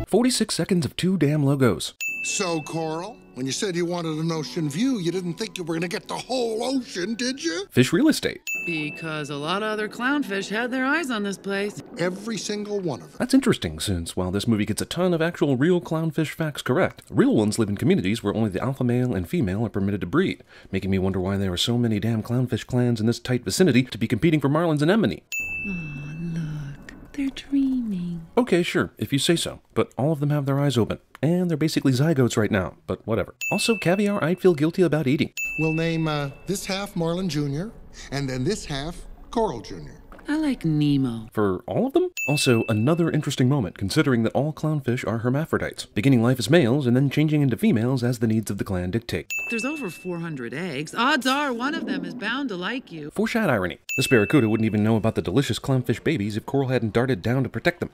46 seconds of 2 damn logos. So, Coral, when you said you wanted an ocean view, you didn't think you were gonna get the whole ocean, did you? Fish real estate. Because a lot of other clownfish had their eyes on this place. Every single one of them. That's interesting, since while this movie gets a ton of actual real clownfish facts correct, real ones live in communities where only the alpha male and female are permitted to breed, making me wonder why there are so many damn clownfish clans in this tight vicinity to be competing for marlins and anemone. Oh, look. They're dreaming. Okay, sure, if you say so, but all of them have their eyes open. And they're basically zygotes right now, but whatever. Also, caviar I'd feel guilty about eating. We'll name this half Marlin Jr., and then this half Coral Jr. I like Nemo. For all of them? Also, another interesting moment, considering that all clownfish are hermaphrodites, beginning life as males and then changing into females as the needs of the clan dictate. There's over 400 eggs. Odds are one of them is bound to like you. Foreshad irony. The Barracuda wouldn't even know about the delicious clownfish babies if Coral hadn't darted down to protect them.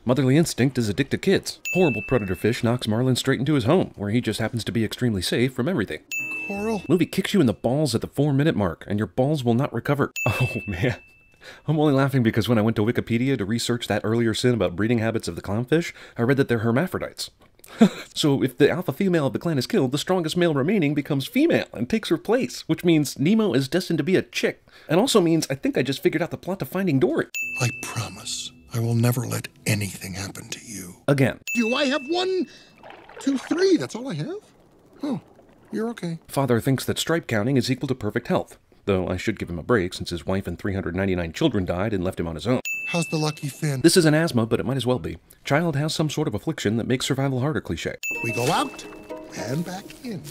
Motherly instinct is addicted kids. Horrible predator fish knocks Marlin straight into his home, where he just happens to be extremely safe from everything. Coral? Movie kicks you in the balls at the 4-minute mark, and your balls will not recover. Oh man. I'm only laughing because when I went to Wikipedia to research that earlier sin about breeding habits of the clownfish, I read that they're hermaphrodites. So if the alpha female of the clan is killed, the strongest male remaining becomes female and takes her place, which means Nemo is destined to be a chick. And also means I think I just figured out the plot to Finding Dory. I promise I will never let anything happen to you. Again. I have 1, 2, 3. That's all I have? Oh, you're okay. Father thinks that stripe counting is equal to perfect health. Though I should give him a break since his wife and 399 children died and left him on his own. How's the lucky fin? This isn't asthma, but it might as well be. Child has some sort of affliction that makes survival harder cliché. We go out and back in.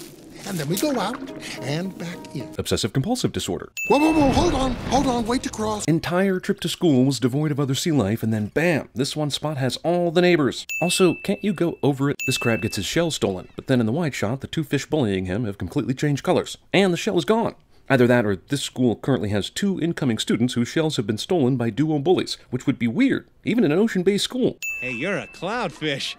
And then we go out and back in. Obsessive-compulsive disorder. Whoa, hold on, wait to cross. Entire trip to school was devoid of other sea life, and then bam, this one spot has all the neighbors. Also, can't you go over it? This crab gets his shell stolen, but then in the wide shot, the 2 fish bullying him have completely changed colors, and the shell is gone. Either that or this school currently has 2 incoming students whose shells have been stolen by duo bullies, which would be weird, even in an ocean-based school. Hey, you're a clownfish.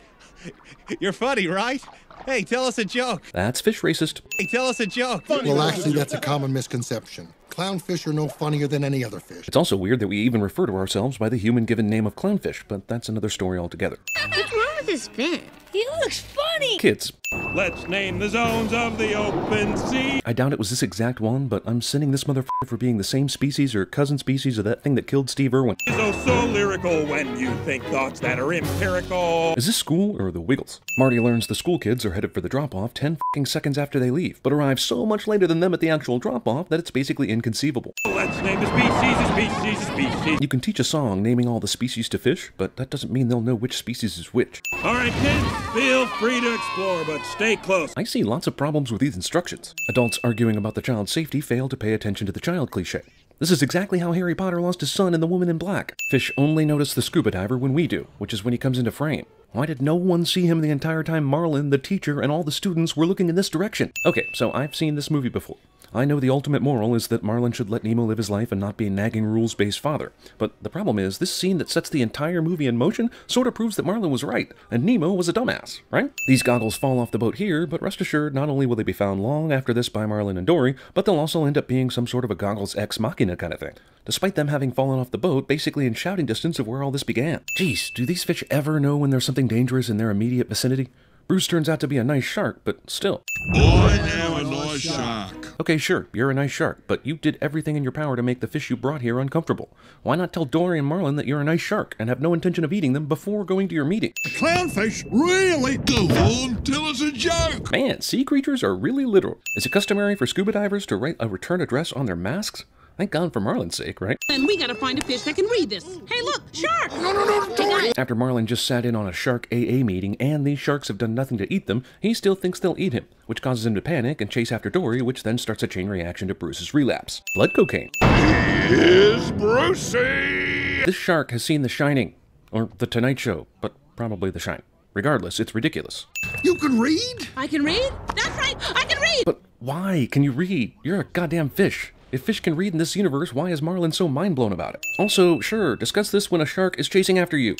You're funny, right? Hey, tell us a joke. That's fish racist. Hey, tell us a joke. Well, actually, that's a common misconception. Clownfish are no funnier than any other fish. It's also weird that we even refer to ourselves by the human-given name of clownfish, but that's another story altogether. What's wrong with his fin? He looks funny! Kids. Let's name the zones of the open sea. I doubt it was this exact one, but I'm sending this motherfucker for being the same species or cousin species of that thing that killed Steve Irwin. So lyrical when you think thoughts that are empirical. Is this school or the Wiggles? Marty learns the school kids are headed for the drop-off 10 seconds after they leave, but arrive so much later than them at the actual drop-off that it's basically inconceivable. Let's name the species. You can teach a song naming all the species to fish, but that doesn't mean they'll know which species is which. All right, kids, feel free to explore, but stay close. I see lots of problems with these instructions. Adults arguing about the child's safety fail to pay attention to the child cliché. This is exactly how Harry Potter lost his son in The Woman in Black. Fish only notice the scuba diver when we do, which is when he comes into frame. Why did no one see him the entire time Marlin, the teacher, and all the students were looking in this direction? Okay, so I've seen this movie before. I know the ultimate moral is that Marlin should let Nemo live his life and not be a nagging rules-based father. But the problem is, this scene that sets the entire movie in motion sort of proves that Marlin was right, and Nemo was a dumbass, right? These goggles fall off the boat here, but rest assured, not only will they be found long after this by Marlin and Dory, but they'll also end up being some sort of a goggles ex machina kind of thing. Despite them having fallen off the boat, basically in shouting distance of where all this began. Jeez, do these fish ever know when there's something dangerous in their immediate vicinity? Bruce turns out to be a nice shark, but still. I am a nice shark. Okay, sure, you're a nice shark, but you did everything in your power to make the fish you brought here uncomfortable. Why not tell Dory and Marlin that you're a nice shark and have no intention of eating them before going to your meeting? A clownfish? Really? Go on, tell us a joke. Man, sea creatures are really literal. Is it customary for scuba divers to write a return address on their masks? Thank God for Marlin's sake, right? Then we gotta find a fish that can read this. Hey, look, shark! No, Dory! After Marlin just sat in on a shark AA meeting and these sharks have done nothing to eat them, he still thinks they'll eat him, which causes him to panic and chase after Dory, which then starts a chain reaction to Bruce's relapse. Blood cocaine. Here's Brucey! This shark has seen The Shining, or The Tonight Show, but probably The Shine. Regardless, it's ridiculous. You can read? I can read? That's right, I can read! But why can you read? You're a goddamn fish. If fish can read in this universe, why is Marlin so mind-blown about it? Also, sure, discuss this when a shark is chasing after you.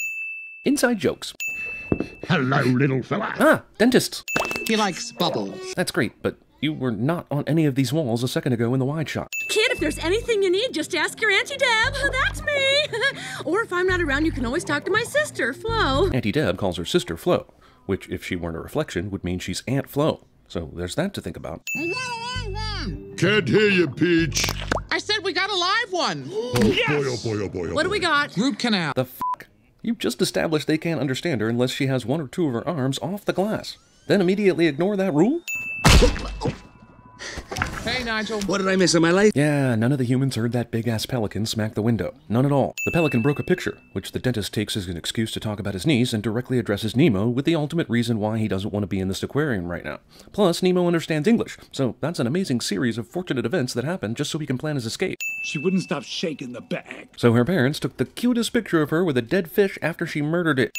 Inside jokes. Hello, little fella. Ah, dentists. He likes bubbles. That's great, but you were not on any of these walls a second ago in the wide shot. Kid, if if there's anything you need, just ask your Auntie Deb. That's me. Or if I'm not around, you can always talk to my sister, Flo. Auntie Deb calls her sister Flo, which, if she weren't a reflection, would mean she's Aunt Flo. So there's that to think about. Can't hear you, Peach. I said we got a live one. Yes! Boy, oh boy, oh boy, oh What do we got? Root canal. The fuck? You just established they can't understand her unless she has one or two of her arms off the glass. Then immediately ignore that rule? Hey, Nigel. What did I miss in my life? Yeah, none of the humans heard that big-ass pelican smack the window. None at all. The pelican broke a picture, which the dentist takes as an excuse to talk about his niece and directly addresses Nemo with the ultimate reason why he doesn't want to be in this aquarium right now. Plus, Nemo understands English, so that's an amazing series of fortunate events that happen just so he can plan his escape. She wouldn't stop shaking the bag. So her parents took the cutest picture of her with a dead fish after she murdered it.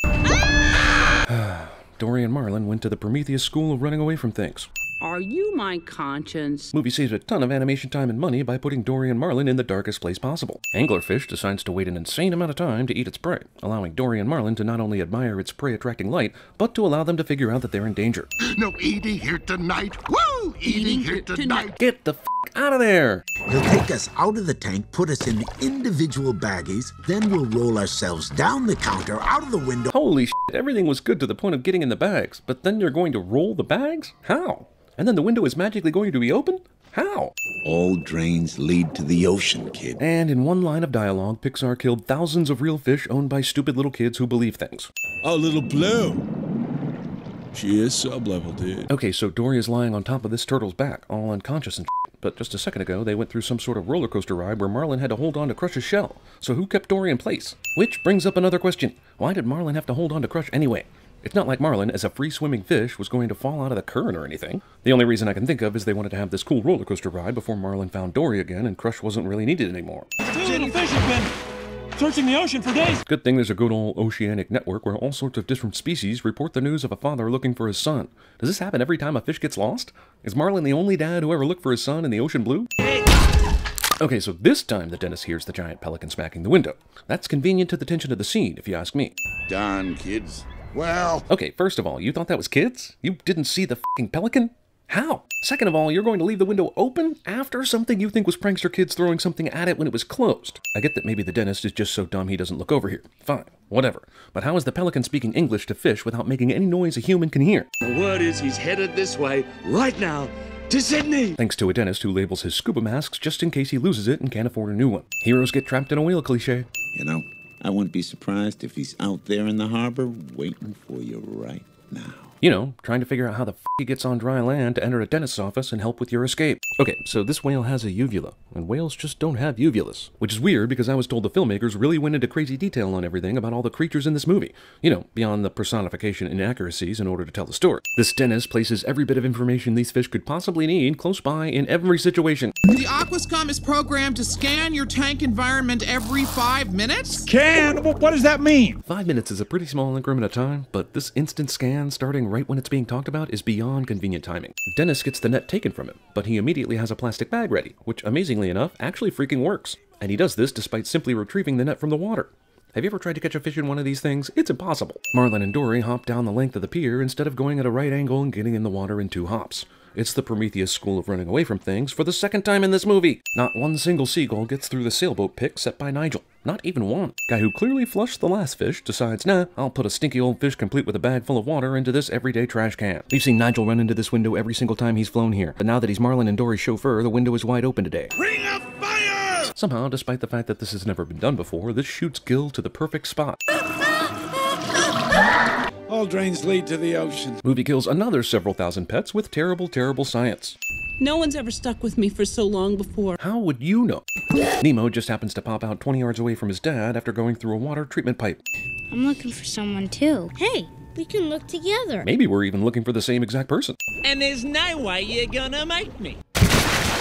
Dory and Marlin went to the Prometheus School of Running Away from Things. Are you my conscience? Movie saved a ton of animation time and money by putting Dory and Marlin in the darkest place possible. Anglerfish decides to wait an insane amount of time to eat its prey, allowing Dory and Marlin to not only admire its prey-attracting light, but to allow them to figure out that they're in danger. No eating here tonight. Woo! Eating here tonight. Get the f*** out of there! He'll take us out of the tank, put us in the individual baggies, then we'll roll ourselves down the counter, out of the window. Holy shit, everything was good to the point of getting in the bags, but then you're going to roll the bags? How? And then the window is magically going to be open? How? All drains lead to the ocean, kid. And in one line of dialogue, Pixar killed thousands of real fish owned by stupid little kids who believe things. Oh, little Blue. She is sub-level, dude. Okay, so Dory is lying on top of this turtle's back, all unconscious and shit. But just a second ago, they went through some sort of roller coaster ride where Marlin had to hold on to Crush's shell. So who kept Dory in place? Which brings up another question. Why did Marlin have to hold on to Crush anyway? It's not like Marlin, as a free-swimming fish, was going to fall out of the current or anything. The only reason I can think of is they wanted to have this cool roller coaster ride before Marlin found Dory again and Crush wasn't really needed anymore. Two little fish have been searching the ocean for days. Good thing there's a good old oceanic network where all sorts of different species report the news of a father looking for his son. Does this happen every time a fish gets lost? Is Marlin the only dad who ever looked for his son in the ocean blue? Okay, so this time the dentist hears the giant pelican smacking the window. That's convenient to the tension of the scene, if you ask me. Darn kids. Well, Okay, first of all, you thought that was kids? You didn't see the f***ing pelican? How? Second of all, you're going to leave the window open after something you think was prankster kids throwing something at it when it was closed. I get that maybe the dentist is just so dumb he doesn't look over here. Fine, whatever. But how is the pelican speaking English to fish without making any noise a human can hear? The word is he's headed this way right now to Sydney. Thanks to a dentist who labels his scuba masks just in case he loses it and can't afford a new one. Heroes get trapped in a whale cliché. You know, I wouldn't be surprised if he's out there in the harbor waiting for you right now. You know, trying to figure out how the f*** he gets on dry land to enter a dentist's office and help with your escape. Okay, so this whale has a uvula, and whales just don't have uvulas. Which is weird because I was told the filmmakers really went into crazy detail on everything about all the creatures in this movie. You know, beyond the personification inaccuracies in order to tell the story. This dentist places every bit of information these fish could possibly need close by in every situation. The Aquascom is programmed to scan your tank environment every 5 minutes? Can? What does that mean? 5 minutes is a pretty small increment of time, but this instant scan starting right when it's being talked about is beyond convenient timing. Dennis gets the net taken from him, but he immediately has a plastic bag ready, which amazingly enough actually freaking works. And he does this despite simply retrieving the net from the water. Have you ever tried to catch a fish in one of these things? It's impossible. Marlin and Dory hop down the length of the pier instead of going at a right angle and getting in the water in 2 hops. It's the Prometheus School of Running Away from Things for the second time in this movie. Not one single seagull gets through the sailboat pick set by Nigel. Not even one. Guy who clearly flushed the last fish decides, nah, I'll put a stinky old fish complete with a bag full of water into this everyday trash can. We've seen Nigel run into this window every single time he's flown here, but now that he's Marlin and Dory's chauffeur, the window is wide open today. Ring of fire! Somehow, despite the fact that this has never been done before, this shoots Gil to the perfect spot. All drains lead to the ocean. Movie kills another several thousand pets with terrible, terrible science. No one's ever stuck with me for so long before. How would you know? Nemo just happens to pop out 20 yards away from his dad after going through a water treatment pipe. I'm looking for someone too. Hey, we can look together. Maybe we're even looking for the same exact person. And there's no way you're gonna make me.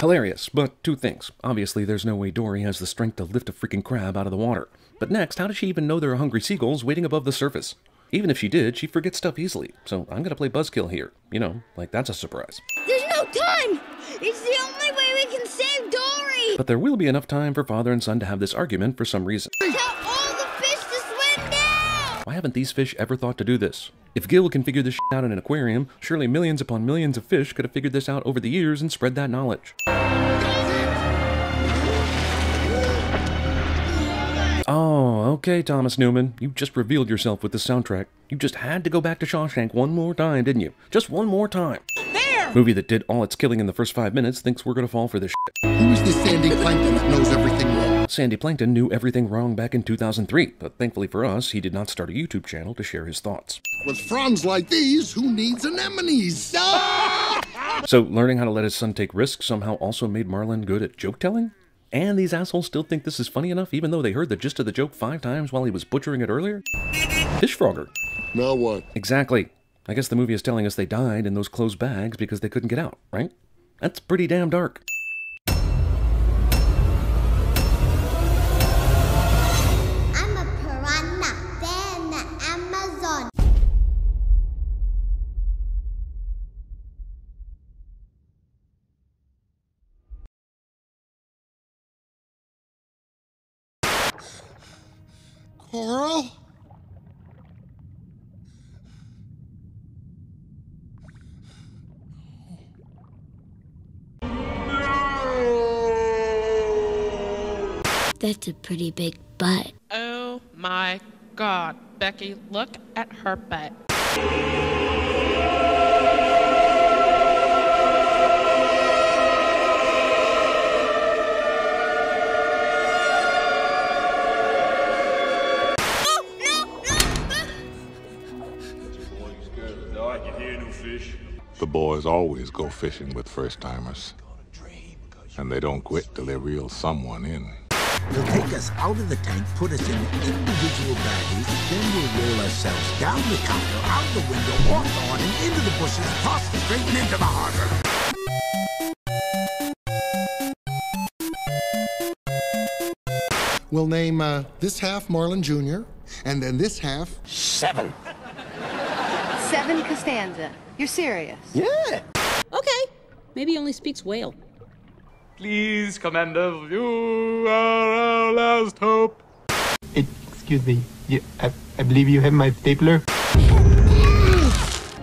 Hilarious, but 2 things. Obviously, there's no way Dory has the strength to lift a freaking crab out of the water. But next, how does she even know there are hungry seagulls waiting above the surface? Even if she did, she'd forget stuff easily. So I'm gonna play Buzzkill here. You know, like that's a surprise. There's no time! It's the only way we can save Dory! But there will be enough time for father and son to have this argument for some reason. Tell all the fish to swim now! Why haven't these fish ever thought to do this? If Gil can figure this shit out in an aquarium, surely millions upon millions of fish could have figured this out over the years and spread that knowledge. Okay, Thomas Newman, you just revealed yourself with the soundtrack. You just had to go back to Shawshank one more time, didn't you? Just one more time. There! Movie that did all its killing in the first 5 minutes thinks we're gonna fall for this shit. Who is this Sandy Plankton that knows everything wrong? Sandy Plankton knew everything wrong back in 2003, but thankfully for us, he did not start a YouTube channel to share his thoughts. With fronds like these, who needs anemones? So, learning how to let his son take risks somehow also made Marlon good at joke-telling? And these assholes still think this is funny enough even though they heard the gist of the joke 5 times while he was butchering it earlier? Fishfrogger. Now what? Exactly. I guess the movie is telling us they died in those closed bags because they couldn't get out, right? That's pretty damn dark. I'm a piranha. They're in the Amazon. Coral? That's a pretty big butt. Oh my God, Becky, look at her butt. The boys always go fishing with first-timers. And they don't quit till they reel someone in. They'll take us out of the tank, put us in individual baggies, then we'll roll ourselves down the counter, out the window, off the lawn, and into the bushes, across the street, and into the harbor. We'll name this half Marlin Jr., and then this half... 7. 7 Costanza. You're serious? Yeah. Okay. Maybe he only speaks whale. Please, Commander, you are our last hope. Excuse me. I believe you have my stapler.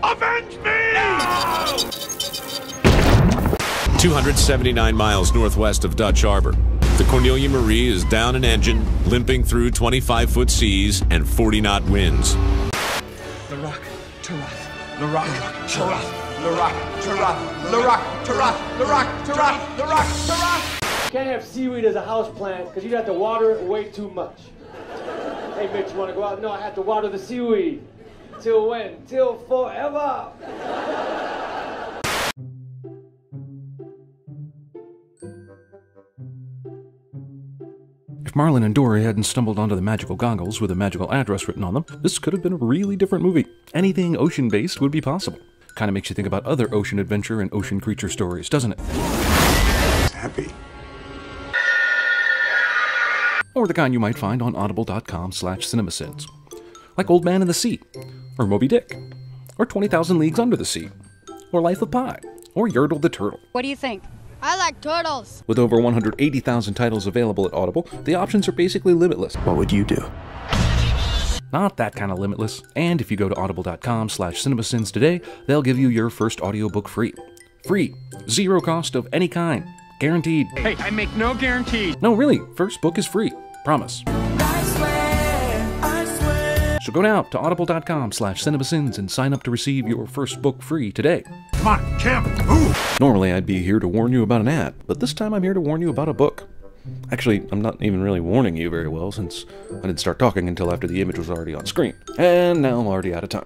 Avenge me! No! 279 miles northwest of Dutch Harbor. The Cornelia Marie is down an engine, limping through 25-foot seas and 40-knot winds. Larak, Tarath, Larak, Tarath, Larak, Tarath, Larak, Tarath, Larak, Tarath, Larak, Tarath. Can't have seaweed as a house plant because you'd have to water it way too much. Hey, Mitch, you want to go out? No, I have to water the seaweed. Till when? Till forever. If Marlon and Dory hadn't stumbled onto the magical goggles with a magical address written on them, this could have been a really different movie. Anything ocean-based would be possible. Kind of makes you think about other ocean adventure and ocean creature stories, doesn't it? Happy. Or the kind you might find on audible.com/cinemasins. Like Old Man in the Sea, or Moby Dick, or 20,000 Leagues Under the Sea, or Life of Pi, or Yertle the Turtle. What do you think? I like turtles. With over 180,000 titles available at Audible, the options are basically limitless. What would you do? Not that kind of limitless. And if you go to audible.com/cinemasins today, they'll give you your first audiobook free. Free. Zero cost of any kind. Guaranteed. Hey, I make no guarantees. No, really. First book is free. Promise. I swear. So go now to audible.com/cinemasins and sign up to receive your first book free today. Come on, Kim, move! Normally I'd be here to warn you about an ad, but this time I'm here to warn you about a book. Actually, I'm not even really warning you very well since I didn't start talking until after the image was already on screen. And now I'm already out of time.